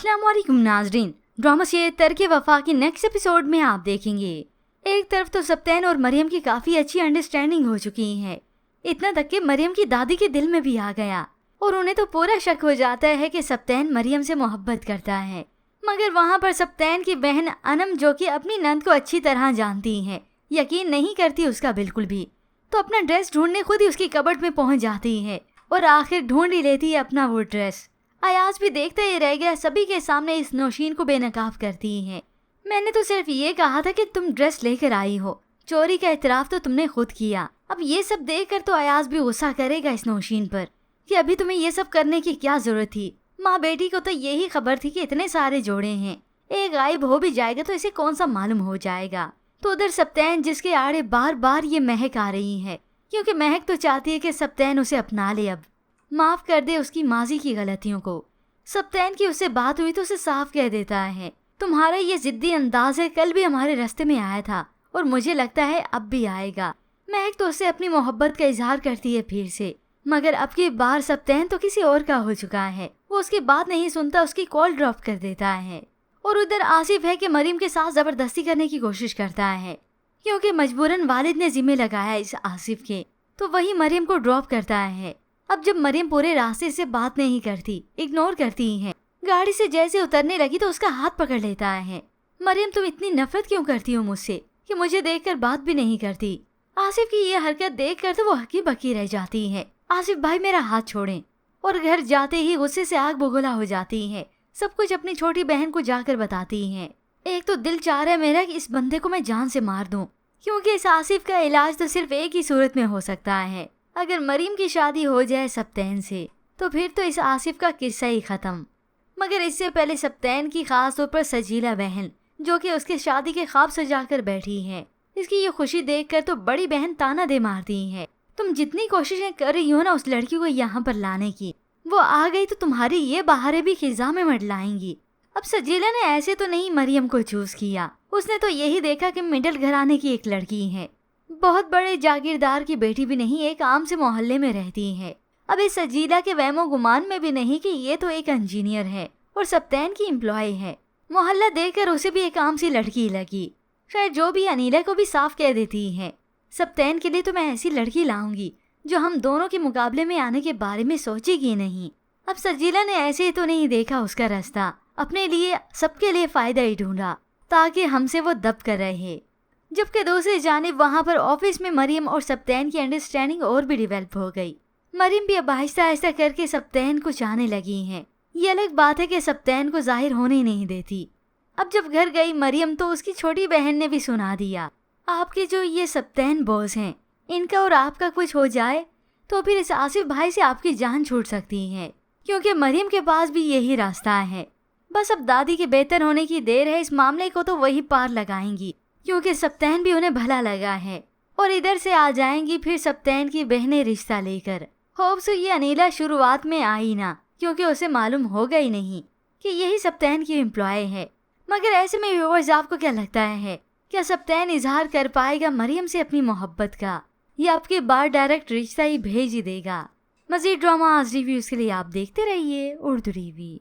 अस्सलाम वालेकुम नाजरीन, ड्रामा शेयर तरके वफा के नेक्स्ट एपिसोड में आप देखेंगे। एक तरफ तो सब्तैन और मरियम की काफी अच्छी अंडरस्टैंडिंग हो चुकी है, इतना तक कि मरियम की दादी के दिल में भी आ गया और उन्हें तो पूरा शक हो जाता है कि सब्तैन मरियम से मोहब्बत करता है। मगर वहाँ पर सब्तैन की बहन अनम, जो कि अपनी नंद को अच्छी तरह जानती है, यकीन नहीं करती उसका बिल्कुल भी, तो अपना ड्रेस ढूंढने खुद ही उसकी कबर्ड में पहुँच जाती है और आखिर ढूंढ ही लेती है अपना वो ड्रेस। अयाज भी देखते ही रह गया, सभी के सामने इस नौशीन को बेनकाब करती है। मैंने तो सिर्फ ये कहा था कि तुम ड्रेस लेकर आई हो, चोरी का इतराफ तो तुमने खुद किया। अब ये सब देखकर तो अयाज भी गुस्सा करेगा इस नौशीन पर कि अभी तुम्हें ये सब करने की क्या जरूरत थी। माँ बेटी को तो यही खबर थी कि इतने सारे जोड़े हैं, एक गायब हो भी जाएगा तो इसे कौन सा मालूम हो जाएगा। तो उधर सब्तैन, जिसके आड़े बार बार ये महक आ रही है, क्योंकि महक तो चाहती है कि सब्तैन उसे अपना ले, अब माफ कर दे उसकी माजी की गलतियों को। सब्तैन की उससे बात हुई तो उसे साफ कह देता है, तुम्हारा ये जिद्दी अंदाज है, कल भी हमारे रास्ते में आया था और मुझे लगता है अब भी आएगा। महक तो उससे अपनी मोहब्बत का इजहार करती है फिर से, मगर अब की बार सब्तैन तो किसी और का हो चुका है। वो उसकी बात नहीं सुनता, उसकी कॉल ड्रॉप कर देता है। और उधर आसिफ है कि मरियम के साथ जबरदस्ती करने की कोशिश करता है, क्योंकि मजबूरन वालिद ने जिम्मे लगाया इस आसिफ के, तो वही मरियम को ड्रॉप करता है। अब जब मरियम पूरे रास्ते से बात नहीं करती, इग्नोर करती है, गाड़ी से जैसे उतरने लगी तो उसका हाथ पकड़ लेता है। मरियम, तुम इतनी नफरत क्यों करती हो मुझसे कि मुझे देखकर बात भी नहीं करती। आसिफ की ये हरकत देखकर तो वो हकी बकी रह जाती है। आसिफ भाई मेरा हाथ छोड़ें, और घर जाते ही गुस्से से आग बगोला हो जाती है। सब कुछ अपनी छोटी बहन को जाकर बताती है। एक तो दिल चाह रहा है मेरा कि इस बंदे को मैं जान से मार दूं, क्योंकि इस आसिफ का इलाज तो सिर्फ एक ही सूरत में हो सकता है, अगर मरियम की शादी हो जाए सब्तैन से, तो फिर तो इस आसिफ का किस्सा ही खत्म। मगर इससे पहले सब्तैन की खास तौर पर सजीला बहन, जो कि उसके शादी के ख्वाब सजाकर बैठी है, इसकी ये खुशी देखकर तो बड़ी बहन ताना दे मारती है, तुम जितनी कोशिशें कर रही हो ना उस लड़की को यहाँ पर लाने की, वो आ गई तो तुम्हारी ये बहारें भी खिजा में मंडलाएंगी। अब सजीला ने ऐसे तो नहीं मरियम को चूज किया, उसने तो यही देखा कि मिडिल घराने की एक लड़की है, बहुत बड़े जागीरदार की बेटी भी नहीं, एक आम से मोहल्ले में रहती है। अब इस सजीला के वहमो गुमान में भी नहीं कि ये तो एक इंजीनियर है और सब्तैन की एम्प्लॉय है। मोहल्ला देखकर उसे भी एक आम सी लड़की लगी। खैर जो भी, अनीला को भी साफ कह देती है, सब्तैन के लिए तो मैं ऐसी लड़की लाऊंगी जो हम दोनों के मुकाबले में आने के बारे में सोचेगी नहीं। अब सजीला ने ऐसे तो नहीं देखा उसका रास्ता, अपने लिए सबके लिए फायदा ही ढूंढा ताकि हमसे वो दब कर रहे। जबकि दूसरी जानिब वहाँ पर ऑफिस में मरियम और सब्तैन की अंडरस्टैंडिंग और भी डेवलप हो गई। मरियम भी अब आहिस्ता आहिस्ता करके सब्तैन को चाहने लगी हैं। ये अलग बात है कि सब्तैन को जाहिर होने नहीं देती। अब जब घर गई मरियम तो उसकी छोटी बहन ने भी सुना दिया, आपके जो ये सब्तैन बॉस हैं, इनका और आपका कुछ हो जाए तो फिर इस आसिफ भाई से आपकी जान छूट सकती है, क्योंकि मरियम के पास भी यही रास्ता है। बस अब दादी के बेहतर होने की देर है, इस मामले को तो वही पार लगाएंगी, क्योंकि सब्तैन भी उन्हें भला लगा है और इधर से आ जाएंगी फिर सब्तैन की बहनें रिश्ता लेकर। होप सो ये अनीला शुरुआत में आई ना, क्योंकि उसे मालूम होगा ही नहीं कि यही सब्तैन की एम्प्लॉय है। मगर ऐसे में व्यूअर्स, आपको क्या लगता है, क्या सब्तैन इजहार कर पाएगा मरियम से अपनी मोहब्बत का, या आपके बार डायरेक्ट रिश्ता ही भेज ही देगा? मजीद ड्रामा आज रिव्यूज के लिए आप देखते रहिए उर्दू रिव्यू।